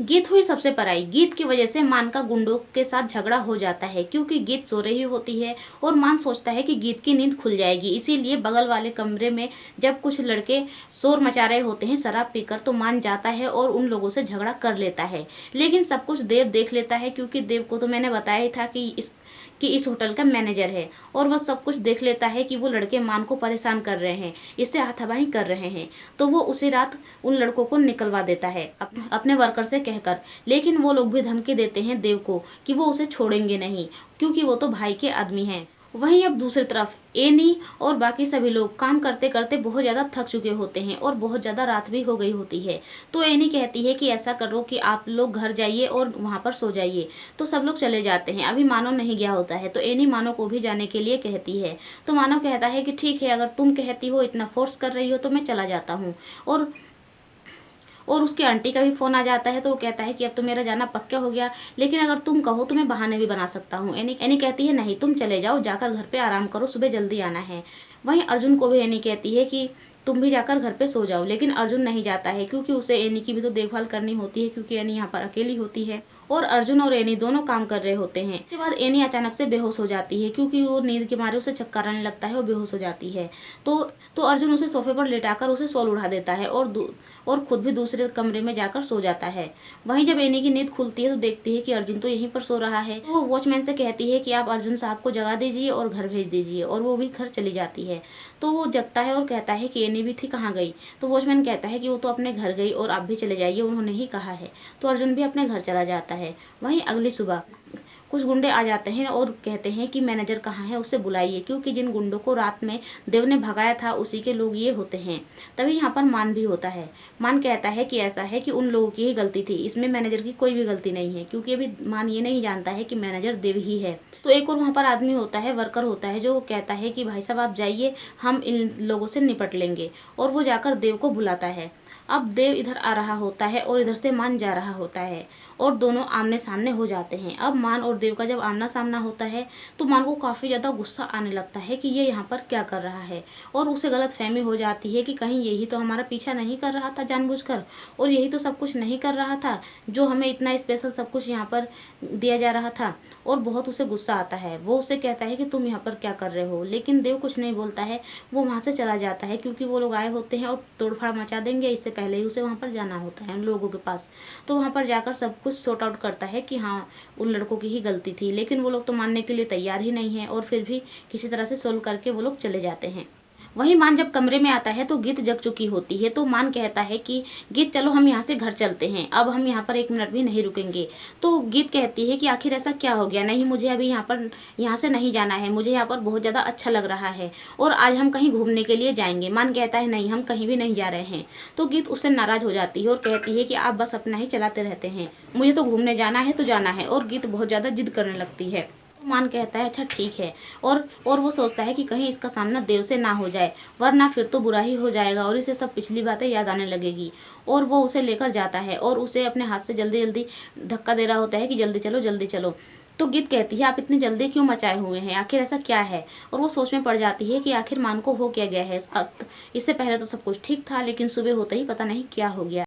गीत हुई सबसे पराई। गीत की वजह से मान का गुंडों के साथ झगड़ा हो जाता है क्योंकि गीत सो रही होती है और मान सोचता है कि गीत की नींद खुल जाएगी। इसीलिए बगल वाले कमरे में जब कुछ लड़के शोर मचा रहे होते हैं शराब पीकर, तो मान जाता है और उन लोगों से झगड़ा कर लेता है। लेकिन सब कुछ देव देख लेता है क्योंकि देव को तो मैंने बताया ही था कि इस होटल का मैनेजर है, और वह सब कुछ देख लेता है कि वो लड़के मान को परेशान कर रहे हैं, इससे हाथापाई कर रहे हैं। तो वो उसी रात उन लड़कों को निकलवा देता है अपने वर्कर से कहकर। लेकिन वो लोग भी धमकी देते हैं देव को कि वो उसे छोड़ेंगे नहीं, क्योंकि वो तो भाई के आदमी हैं। वहीं अब दूसरी तरफ एनी और बाकी सभी लोग काम करते करते बहुत ज़्यादा थक चुके होते हैं और बहुत ज़्यादा रात भी हो गई होती है। तो एनी कहती है कि ऐसा करो कि आप लोग घर जाइए और वहाँ पर सो जाइए। तो सब लोग चले जाते हैं। अभी मानव नहीं गया होता है, तो एनी मानव को भी जाने के लिए कहती है। तो मानव कहता है कि ठीक है, अगर तुम कहती हो, इतना फोर्स कर रही हो, तो मैं चला जाता हूँ। और उसकी आंटी का भी फ़ोन आ जाता है। तो वो कहता है कि अब तो मेरा जाना पक्का हो गया, लेकिन अगर तुम कहो तो मैं बहाने भी बना सकता हूँ। एनी कहती है नहीं, तुम चले जाओ, जाकर घर पे आराम करो, सुबह जल्दी आना है। वहीं अर्जुन को भी एनी कहती है कि तुम भी जाकर घर पे सो जाओ, लेकिन अर्जुन नहीं जाता है क्योंकि उसे एनी की भी तो देखभाल करनी होती है, क्योंकि एनी यहाँ पर अकेली होती है और अर्जुन और एनी दोनों काम कर रहे होते हैं। उसके बाद एनी अचानक से बेहोश हो जाती है क्योंकि वो नींद के मारे उसे चक्कर आने लगता है और बेहोश हो जाती है। तो अर्जुन उसे सोफे पर लेटाकर उसे सोल उड़ा देता है और खुद भी दूसरे कमरे में जाकर सो जाता है। वहीं जब एनी की नींद खुलती है तो देखती है कि अर्जुन तो यहीं पर सो रहा है। तो वो वॉचमैन से कहती है कि आप अर्जुन साहब को जगा दीजिए और घर भेज दीजिए, और वो भी घर चली जाती है। तो वो जगता है और कहता है कि एनी भी थी, कहाँ गई? तो वॉचमैन कहता है कि वो तो अपने घर गई और आप भी चले जाइए, उन्होंने ही कहा है। तो अर्जुन भी अपने घर चला जाता है। वहीं अगली सुबह कुछ गुंडे आ जाते हैं और कहते हैं कि मैनेजर कहाँ है, उसे बुलाइए, क्योंकि जिन गुंडों को रात में देव ने भगाया था उसी के लोग ये होते हैं। तभी यहाँ पर मान भी होता है। मान कहता है कि ऐसा है कि उन लोगों की ही गलती थी, इसमें मैनेजर की कोई भी गलती नहीं है, क्योंकि अभी मान ये नहीं जानता है कि मैनेजर देव ही है। तो एक और वहाँ पर आदमी होता है, वर्कर होता है, जो कहता है कि भाई साहब आप जाइए, हम इन लोगों से निपट लेंगे। और वो जाकर देव को बुलाता है। अब देव इधर आ रहा होता है और इधर से मान जा रहा होता है और दोनों आमने सामने हो जाते हैं। अब मान और देव का जब आमना सामना होता है तो मान को काफ़ी ज़्यादा गुस्सा आने लगता है कि ये यहाँ पर क्या कर रहा है, और उसे गलतफहमी हो जाती है कि कहीं यही तो हमारा पीछा नहीं कर रहा था जानबूझकर, और यही तो सब कुछ नहीं कर रहा था जो हमें इतना स्पेशल सब कुछ यहाँ पर दिया जा रहा था। और बहुत उसे गुस्सा आता है। वो उसे कहता है कि तुम यहाँ पर क्या कर रहे हो, लेकिन देव कुछ नहीं बोलता है। वो वहाँ से चला जाता है क्योंकि वो लोग आए होते हैं और तोड़फाड़ मचा देंगे, इससे पहले ही उसे वहाँ पर जाना होता है उन लोगों के पास। तो वहाँ पर जाकर सब कुछ सॉर्ट आउट करता है कि हाँ, उन लड़कों की ही गलती थी, लेकिन वो लोग तो मानने के लिए तैयार ही नहीं है और फिर भी किसी तरह से सोल्व करके वो लोग चले जाते हैं। वहीं मान जब कमरे में आता है तो गीत जग चुकी होती है। तो मान कहता है कि गीत चलो हम यहाँ से घर चलते हैं, अब हम यहाँ पर 1 मिनट भी नहीं रुकेंगे। तो गीत कहती है कि आखिर ऐसा क्या हो गया? नहीं, मुझे अभी यहाँ से नहीं जाना है, मुझे यहाँ पर बहुत ज़्यादा अच्छा लग रहा है और आज हम कहीं घूमने के लिए जाएंगे। मान कहता है नहीं, हम कहीं भी नहीं जा रहे हैं। तो गीत उससे नाराज़ हो जाती है और कहती है कि आप बस अपना ही चलाते रहते हैं, मुझे तो घूमने जाना है तो जाना है। और गीत बहुत ज़्यादा जिद करने लगती है। मान कहता है अच्छा ठीक है, और वो सोचता है कि कहीं इसका सामना देव से ना हो जाए, वरना फिर तो बुरा ही हो जाएगा और इसे सब पिछली बातें याद आने लगेगी। और वो उसे लेकर जाता है और उसे अपने हाथ से जल्दी जल्दी धक्का दे रहा होता है कि जल्दी चलो जल्दी चलो। तो गीत कहती है आप इतनी जल्दी क्यों मचाए हुए हैं, आखिर ऐसा क्या है? और वो सोच में पड़ जाती है कि आखिर मान को हो क्या गया है। अब इससे पहले तो सब कुछ ठीक था, लेकिन सुबह होते ही पता नहीं क्या हो गया।